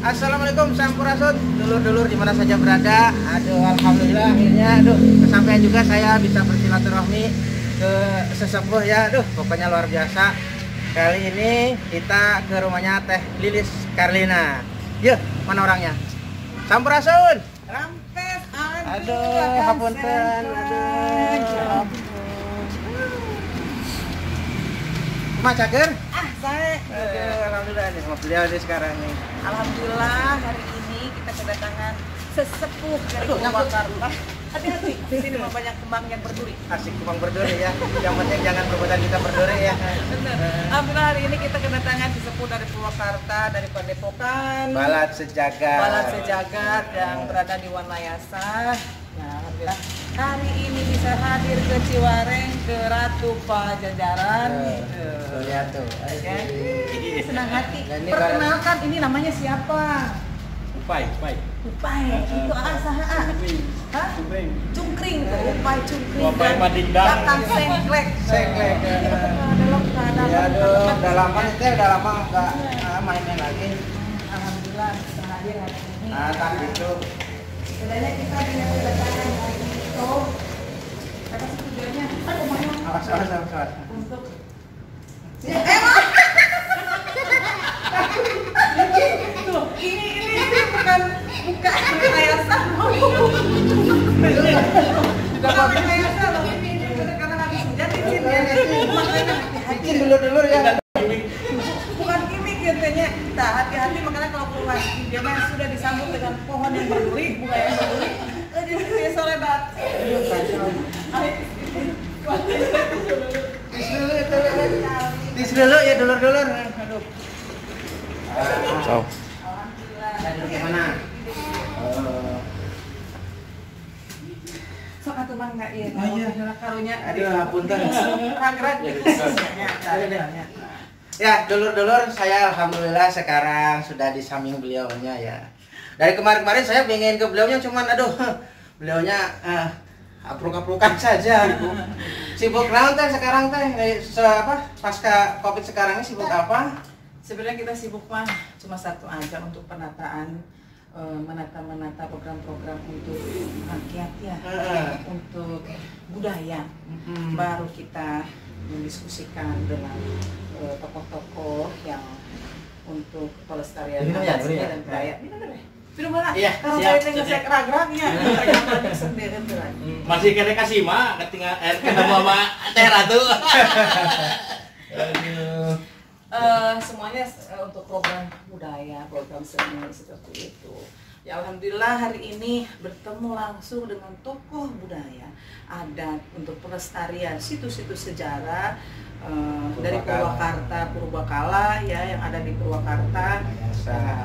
Assalamualaikum Sampurasun, dulur-dulur di mana saja berada. Aduh, alhamdulillah akhirnya kesampaian juga saya bisa bersilaturahmi ke sesepuh ya. Aduh, pokoknya luar biasa. Kali ini kita ke rumahnya Teh Lilis Karlina. Yuk, mana orangnya? Sampurasun. Rampes, aduh, hapunten. Aduh. Macaker? Saya. Alhamdulillah nih sama beliau nih sekarang nih. Alhamdulillah hari ini kita kedatangan sesepuh dari Purwakarta. Hati-hati, di sini mah banyak kembang yang berduri. Asik kembang berduri ya. Yang penting jangan perbuatan kita berduri ya. Benar. Alhamdulillah hari ini kita kedatangan sesepuh dari Purwakarta, dari Padepokan. Balat Sejagat. Balat Sejagat yang berada di Wanayasa. Nah, alhamdulillah hari ini bisa hadir ke Ciwareng, ke Ratu Pajajaran. Lihat tuh. Senang hati. Nah, ini Perkenalkan, ini namanya siapa? Upai. Upai, itu saha. Hah? Cungkring tuh, Upai Cungkring. Upai Madingdang. Datang sengklek. Sengklek. Dalam keadaan. Ya aduh, udah lama enggak main-main lagi. Alhamdulillah bisa hadir hari ini. Nah, tak gitu. Sebenarnya kita punya kedatangan hari ini tuh. Apa sih tujuannya? Awas. Untuk tuh, ini bukan rekayasa. Bukan rekayasa loh. Ini karena habis hujan izin ya. Makanya hati-hati. Izin dulur-dulur ya. Bukan gimmick katanya. Kita hati-hati makanya kalau keluar dia sudah disambut dengan pohon yang berduri, bukan yang berduri. Jadi solebat. Tis dulu ya dulur-dulur. Aduh. Alhamdulillah. Duduk di mana? Sok atuh mangga ieu. Oh, iya. Karunya. Aduh, hapunten. Ragrat gitu. Ya, dulur-dulur, saya alhamdulillah sekarang sudah di samping beliaunya ya. Dari kemarin-kemarin saya pengen ke beliaunya, cuman aduh, beliaunya apruk-aprukan saja. Sibuk naon teh sekarang teh? Pasca Covid sekarang ini sibuk apa? Sebenarnya kita sibuk mah cuma satu aja untuk penataan, menata program-program untuk rakyat ya, untuk budaya. Baru kita mendiskusikan dengan tokoh-tokoh yang untuk pelestarian budaya dan budaya. Minum lah. Iya, kalau siap. saya tinggal saya ragragnya, sendiri tuh. Masih kena kasih mah ketinggal ketemu sama Teh Ratu. Semuanya untuk program budaya, program seni seperti itu. Ya alhamdulillah hari ini bertemu langsung dengan tokoh budaya adat untuk pelestarian situs-situs sejarah dari Purwakarta, Purbakala ya yang ada di Purwakarta,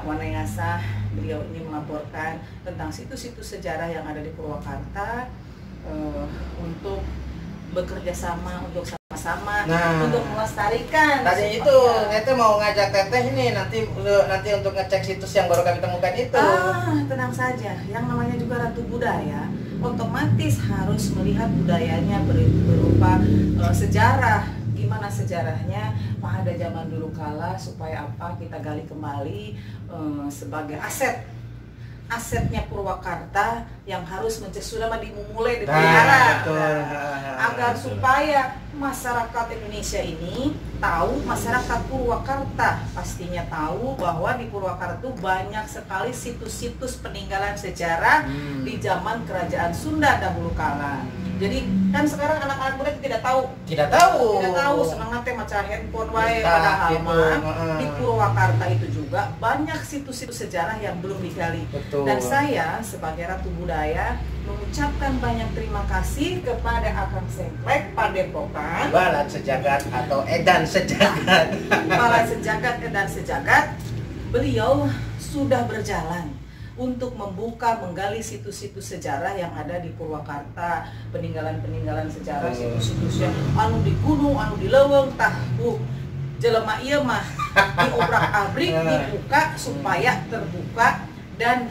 Wanayasa. Beliau ini melaporkan tentang situs-situs sejarah yang ada di Purwakarta untuk bekerja sama untuk sama-sama untuk melestarikan. Tadi itu Teteh mau ngajak Teteh ini nanti untuk ngecek situs yang baru kami temukan itu. Tenang saja, yang namanya juga Ratu Budaya otomatis harus melihat budayanya berupa sejarah. Gimana sejarahnya pada zaman dulu kala supaya apa kita gali kembali sebagai asetnya Purwakarta yang harus sudah dimulai dipelihara agar supaya masyarakat Indonesia ini tahu, masyarakat Purwakarta pastinya tahu bahwa di Purwakarta itu banyak sekali situs-situs peninggalan sejarah di zaman kerajaan Sunda dahulu kala. Jadi kan sekarang anak-anak muda tidak tahu senang teh maca handphone wae, padahal di Purwakarta itu juga banyak situs-situs sejarah yang belum digali. Betul. Dan saya sebagai Ratu Budaya mengucapkan banyak terima kasih kepada Akang Sengklek Padepokan, Balat Sejagat atau Edan Sejagat. Balat Sejagat, Edan Sejagat. Beliau sudah berjalan untuk menggali situs-situs sejarah yang ada di Purwakarta, peninggalan-peninggalan sejarah, situs-situs yang anu di gunung, anu di leuweung, tah jelema ieu mah diobrak-abrik, dibuka supaya terbuka dan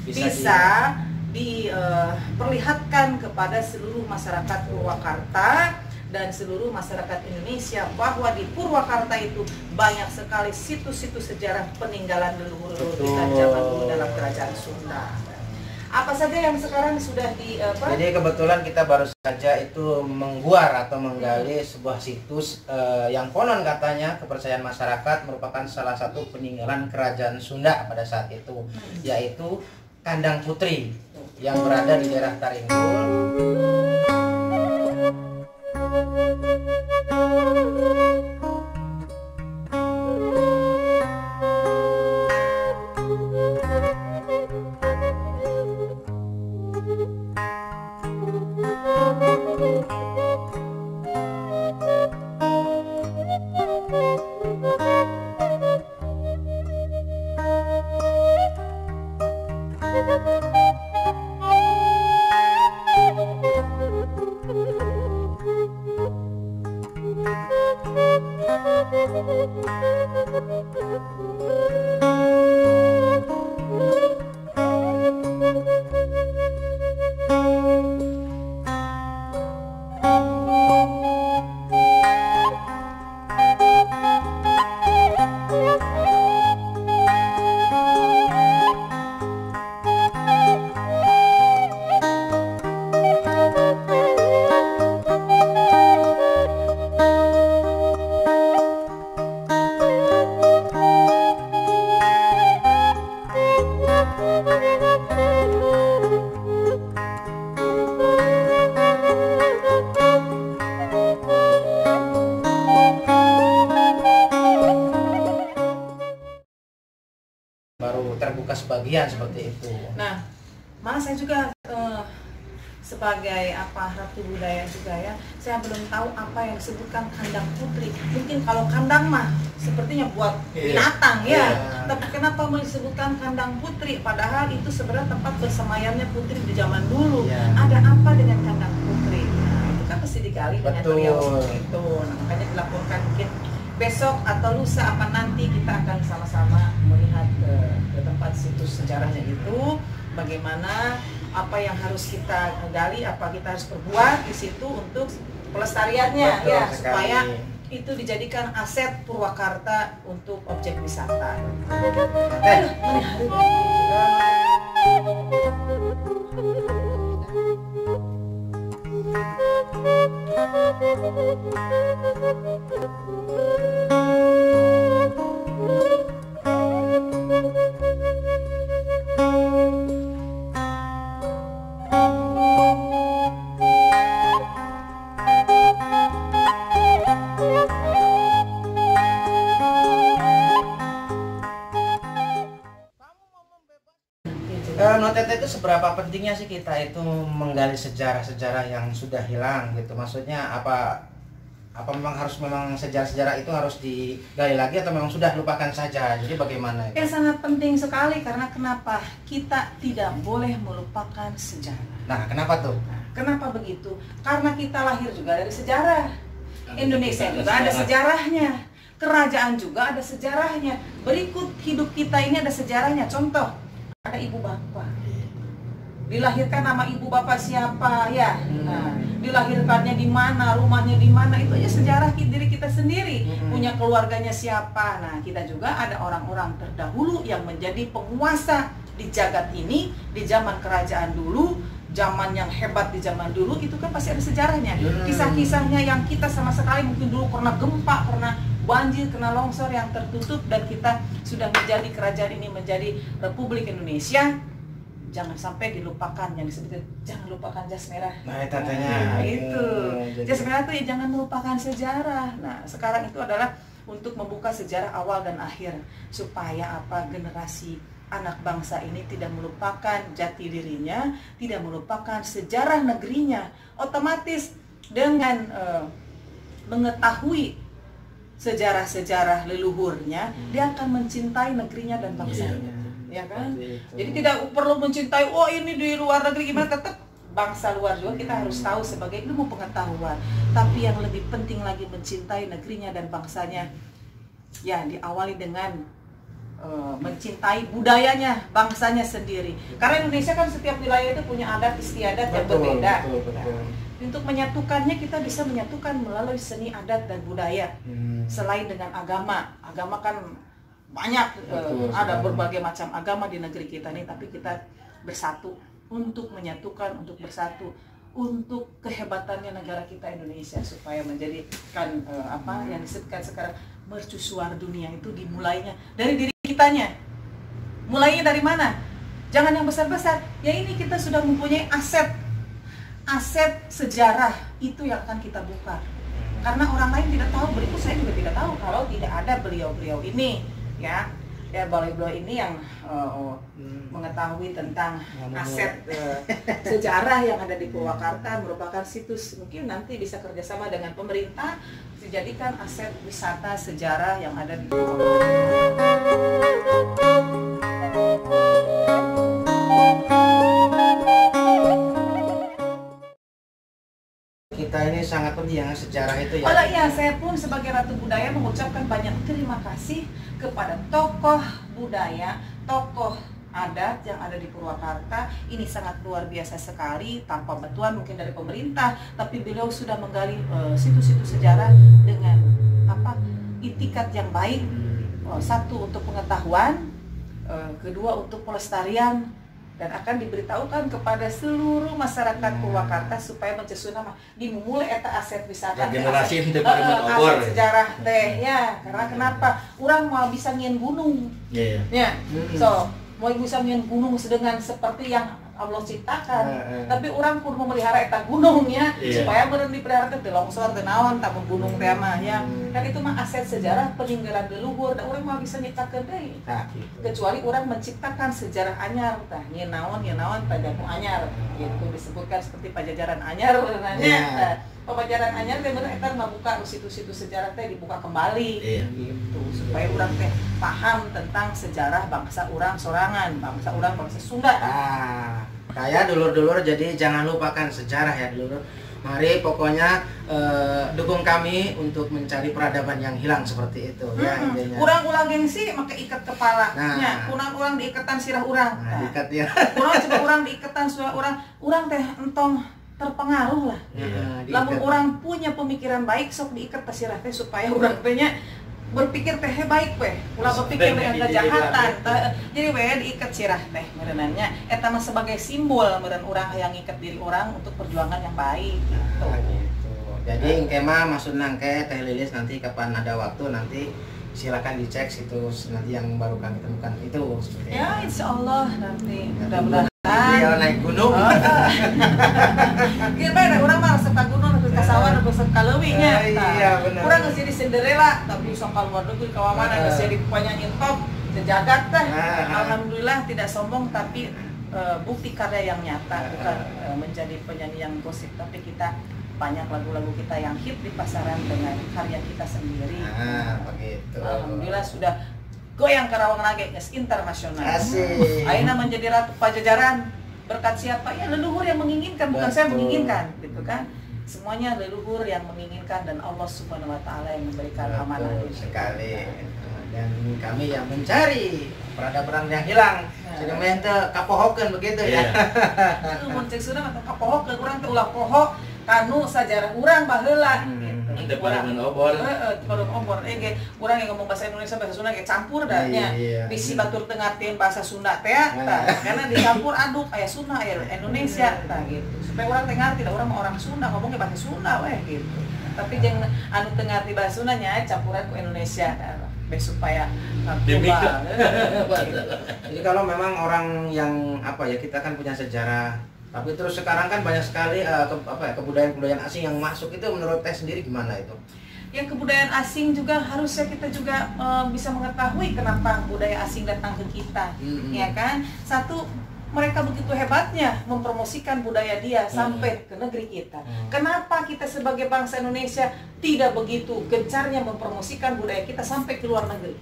bisa diperlihatkan kepada seluruh masyarakat Purwakarta dan seluruh masyarakat Indonesia bahwa di Purwakarta itu banyak sekali situs-situs sejarah peninggalan leluhur kita zaman dulu dalam kerajaan Sunda. Apa saja yang sekarang sudah Jadi kebetulan kita baru saja itu mengguar atau menggali sebuah situs yang konon katanya kepercayaan masyarakat merupakan salah satu peninggalan kerajaan Sunda pada saat itu, yaitu Kandang Putri yang berada di daerah Taringgul. Baru terbuka sebagian seperti itu. Nah, malah saya juga sebagai Ratu Budaya juga ya, saya belum tahu apa yang disebutkan kandang putri. Mungkin kalau kandang mah sepertinya buat binatang ya. Tapi kenapa disebutkan kandang putri? Padahal itu sebenarnya tempat bersemayamnya putri di zaman dulu. Ada apa dengan kandang putri? Nah, itu kan mesti digali dengan beliau itu. Nah, makanya dilaporkan mungkin besok atau lusa apa nanti kita akan sama-sama melihat ke tempat situs sejarahnya itu, bagaimana apa yang harus kita gali, apa kita harus perbuat di situ untuk pelestariannya. Betul ya sekali. Supaya itu dijadikan aset Purwakarta untuk objek wisata. Menurut Teteh itu seberapa pentingnya sih kita itu menggali sejarah-sejarah yang sudah hilang gitu? Maksudnya apa memang sejarah-sejarah itu harus digali lagi atau memang sudah lupakan saja? Jadi bagaimana? Ya sangat penting sekali, karena kenapa? Kita tidak boleh melupakan sejarah. Nah, kenapa tuh? Kenapa begitu? Karena kita lahir juga dari sejarah. Indonesia juga ada sejarahnya. Kerajaan juga ada sejarahnya. Berikut hidup kita ini ada sejarahnya. Contoh, ada ibu bapak. Dilahirkan nama ibu bapak siapa ya? Nah, dilahirkannya di mana, rumahnya di mana, itu aja sejarah diri kita sendiri. Punya keluarganya siapa. Nah, kita juga ada orang-orang terdahulu yang menjadi penguasa di jagat ini di zaman kerajaan dulu, zaman yang hebat di zaman dulu, itu kan pasti ada sejarahnya. Kisah-kisahnya yang kita sama sekali mungkin dulu pernah gempa, pernah banjir, kena longsor yang tertutup, dan kita sudah menjadi kerajaan ini menjadi Republik Indonesia. Jangan sampai dilupakan yang disebut jangan lupakan jas merah. Nah, katanya itu jas merah itu ya, jangan melupakan sejarah. Nah, sekarang itu adalah untuk membuka sejarah awal dan akhir, supaya generasi anak bangsa ini tidak melupakan jati dirinya, tidak melupakan sejarah negerinya. Otomatis dengan mengetahui sejarah-sejarah leluhurnya, dia akan mencintai negerinya dan bangsanya. Ya kan? Jadi tidak perlu mencintai, oh ini di luar negeri gimana, tetap bangsa luar juga kita harus tahu sebagai ilmu pengetahuan. Tapi yang lebih penting lagi mencintai negerinya dan bangsanya. Ya, diawali dengan mencintai budayanya, bangsanya sendiri. Karena Indonesia kan setiap wilayah itu punya adat istiadat yang berbeda. Betul. Untuk menyatukannya kita bisa menyatukan melalui seni adat dan budaya. Selain dengan agama kan banyak, ada berbagai macam agama di negeri kita nih, tapi kita bersatu untuk menyatukan, untuk bersatu untuk kehebatannya negara kita Indonesia, supaya menjadikan apa yang disebutkan sekarang mercusuar dunia itu dimulainya dari diri kitanya. Mulainya dari mana? Jangan yang besar-besar. Ya ini kita sudah mempunyai aset sejarah itu yang akan kita buka. Karena orang lain tidak tahu, berikut saya juga tidak tahu kalau tidak ada beliau-beliau ini, ya beliau ini yang mengetahui tentang aset sejarah yang ada di Purwakarta, merupakan situs, mungkin nanti bisa kerjasama dengan pemerintah dijadikan aset wisata sejarah yang ada di Purwakarta. Kita ini sangat penting yang sejarah itu ya. Oh iya, saya pun sebagai Ratu Budaya mengucapkan banyak terima kasih kepada tokoh budaya, tokoh adat yang ada di Purwakarta. Ini sangat luar biasa sekali, tanpa bantuan mungkin dari pemerintah, tapi beliau sudah menggali situs-situs sejarah dengan itikat yang baik. Satu, untuk pengetahuan, kedua, untuk pelestarian, dan akan diberitahukan kepada seluruh masyarakat Purwakarta supaya mencesuna dimulai eta aset wisata, generasi aset sejarah teh ya. Karena kenapa? Orang mau bisa ngien gunung, ya. So mau bisa ngien gunung sedengan seperti yang Allah ciptakan, tapi orang pun memelihara eta gunungnya supaya beren dipelihara teh longsor teh naon tamun gunung teh mah ya. Kan itu mah aset sejarah peninggalan leluhur, dan orang mau bisa nyiptakeun deui. Kecuali orang menciptakan sejarah anyar tah nyeun naon pajaku anyar gitu, disebutkan seperti pajajaran anyar beunanya. Pajajaran anyar teh bener eta ngabuka situs-situs sejarah teh dibuka kembali gitu, supaya orang teh paham tentang sejarah bangsa orang sorangan, bangsa Sunda. Kayak dulur-dulur, jadi jangan lupakan sejarah ya dulur. Mari pokoknya dukung kami untuk mencari peradaban yang hilang seperti itu ya intinya. Urang-urang gengsi make ikat kepalanya, urang-urang diikatan sirah urang. Diikat ya. Urang coba urang diikatan sirah urang teh entong terpengaruh lah. Lamun orang punya pemikiran baik sok diikat ke sirah teh supaya urang teh nya berpikir teh baik we, ulah berpikir dengan kejahatan. Jadi we diikat sirah teh merenannya eta mah sebagai simbol meureun urang hayang ngiket diri orang untuk perjuangan yang baik gitu. Jadi engke mah maksudna engke Teh Lilis nanti kapan ada waktu nanti silakan dicek situs nanti yang baru kami temukan itu seperti ya, insyaallah nanti mudah-mudahan beliau naik gunung. Kita ada orang mah resep ka gunung, resep ka sawah, resep ka leuwih nya. Iya benar. Urang geus jadi Cinderella tapi sok ka luar negeri ka mana geus jadi penyanyi top sejagat teh. Alhamdulillah tidak sombong, tapi bukti karya yang nyata, bukan menjadi penyanyi yang gosip, tapi kita banyak lagu-lagu kita yang hit di pasaran dengan karya kita sendiri. Begitu. Alhamdulillah sudah goyang Karawang lagi geus internasional. Asik. Ayeuna menjadi Ratu Pajajaran berkat siapa? Ya leluhur yang menginginkan, bukan saya menginginkan, gitu kan. Semuanya leluhur yang menginginkan dan Allah Subhanahu wa taala yang memberikan amanah itu sekali. Dan kami yang mencari peradaban yang hilang. Sudah mente kapohokeun begitu ya. Mun cek sunah mah kapohokeun urang teh ulah poho kanu sajarah urang baheula gitu. Teu parangan obor. Parangan obor. Urang yang ngomong bahasa Indonesia bahasa Sunda ge campur dah nya. Bisi batur teu ngartieun bahasa Sunda teh tah. Karena dicampur aduk aya Sunda aya Indonesia tah gitu. Supaya urang teh ngarti da urang mah orang Sunda ngomongnya bahasa Sunda we gitu. Tapi jeung anu teu ngarti bahasa Sunda nya campuran ku Indonesia supaya jadi kalau memang orang yang kita kan punya sejarah, tapi terus sekarang kan banyak sekali kebudayaan asing yang masuk, itu menurut Teh sendiri gimana itu? Yang kebudayaan asing juga harusnya kita juga bisa mengetahui kenapa budaya asing datang ke kita, ya kan? Satu, mereka begitu hebatnya mempromosikan budaya dia sampai ke negeri kita. Kenapa kita sebagai bangsa Indonesia tidak begitu gencarnya mempromosikan budaya kita sampai ke luar negeri?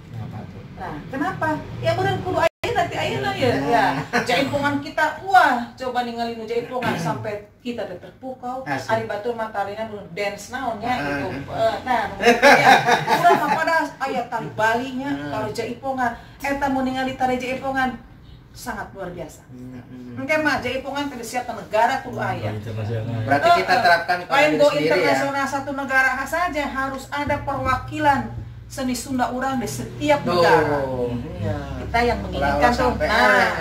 Nah, kenapa? Ya bener kudu ayeuna ya. Jaimpongan kita, wah, coba ningali nu jaimpongan sampai kita teh terpukau. Ari batur mah tarina dance naonnya gitu. Nah, ya, urang mah pada aya tali Bali nya, tali jaipongan. Eta mun ningali tali jaipongan sangat luar biasa. Mungkin mah jaipongan tadi siap negara kudu aya. Berarti kita terapkan pada lain diri go sendiri ya. internasional satu negara saja harus ada perwakilan seni Sunda orang di setiap negara. Iya. Kita yang menginginkan tuh.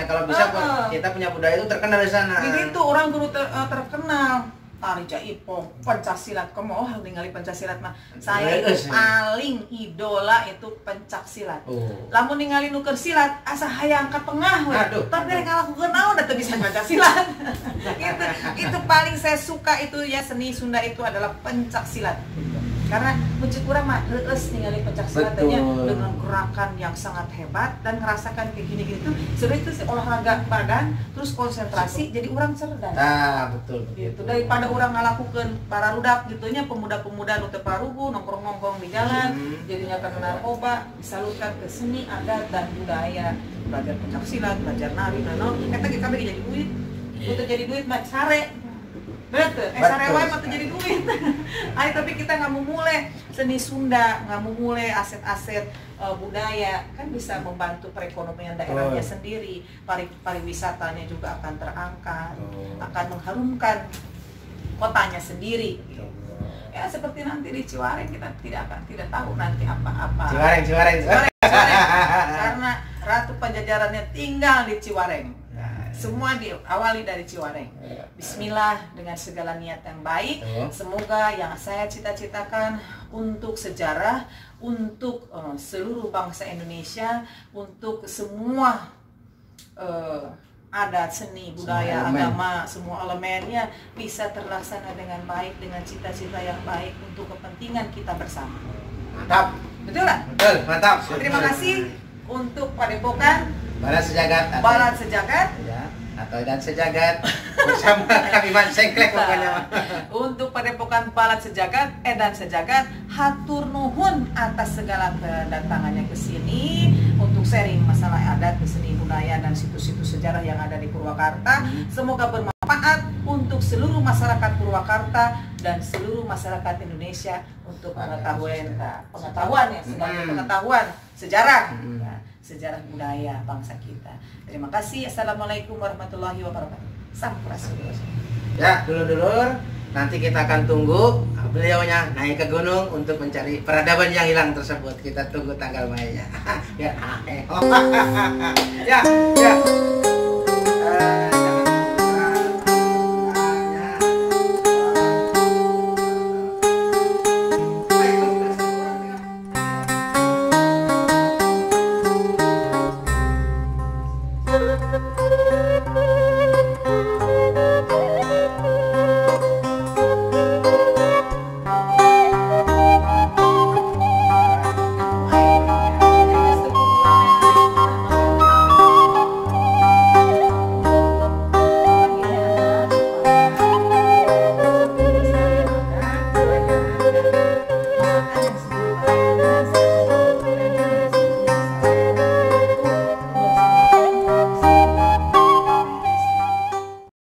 Kalau bisa kita punya budaya itu terkenal di sana. Jadi itu orang guru terkenal. Tari Jaipong, Pencaksilat, kamu ningali Pencaksilat mah saya itu paling idola itu Pencaksilat. Lamun ningali nuker silat asa hayang ka tengah we. Tapi rek ngalakukeun naon da teu bisa Pencaksilat. itu paling saya suka itu ya seni Sunda itu adalah Pencaksilat. Karena muncul kurang mah heueus ningali Pencaksilatnya dengan gerakan yang sangat hebat dan ngerasakan kayak gini gitu. Sebenarnya itu olahraga badan terus konsentrasi jadi orang cerdas. Nah, betul. Gitu. Daripada orang ngalakukeun para rudak gitunya pemuda-pemuda nu teu parugu nongkrong-nongkrong di jalan jadinya kena narkoba disalurkan ke seni adat dan budaya. Belajar Pencaksilat, belajar nari eta kita bagi jadi duit. Untuk jadi duit mah sare. Betul, sare wae mah jadi duit. Ay, tapi kita nggak mau mulai seni Sunda, nggak mau mulai aset-aset budaya, kan bisa membantu perekonomian daerahnya sendiri, pariwisatanya juga akan terangkat, akan mengharumkan kotanya sendiri. Ya seperti nanti di Ciwareng kita tidak tahu nanti apa-apa. Ciwareng. Karena Ratu Pajajarannya tinggal di Ciwareng. Semua diawali dari Ciwareng. Bismillah dengan segala niat yang baik. Semoga yang saya cita-citakan untuk sejarah, untuk seluruh bangsa Indonesia, untuk semua adat, seni, budaya, agama, semua elemennya bisa terlaksana dengan baik, dengan cita-cita yang baik untuk kepentingan kita bersama. Mantap. Betul lah? Betul, mantap. Terima kasih untuk Padepokan Balat Sejagat. Balat Sejagat. Ya, atau dan Sejagat bersama Kang Iman Sengklek pokoknya. Untuk Padepokan Balat Sejagat, Edan Sejagat, hatur nuhun atas segala kedatangannya ke sini untuk sharing masalah adat, seni budaya dan situs-situs sejarah yang ada di Purwakarta. Semoga bermanfaat untuk seluruh masyarakat Purwakarta dan seluruh masyarakat Indonesia untuk pengetahuan ya, sebagai pengetahuan sejarah. Sejarah budaya bangsa kita. Terima kasih. Assalamualaikum warahmatullahi wabarakatuh. Sampurasun. Ya, dulur-dulur, nanti kita akan tunggu beliaunya naik ke gunung untuk mencari peradaban yang hilang tersebut. Kita tunggu tanggal mainnya. Ya, ya.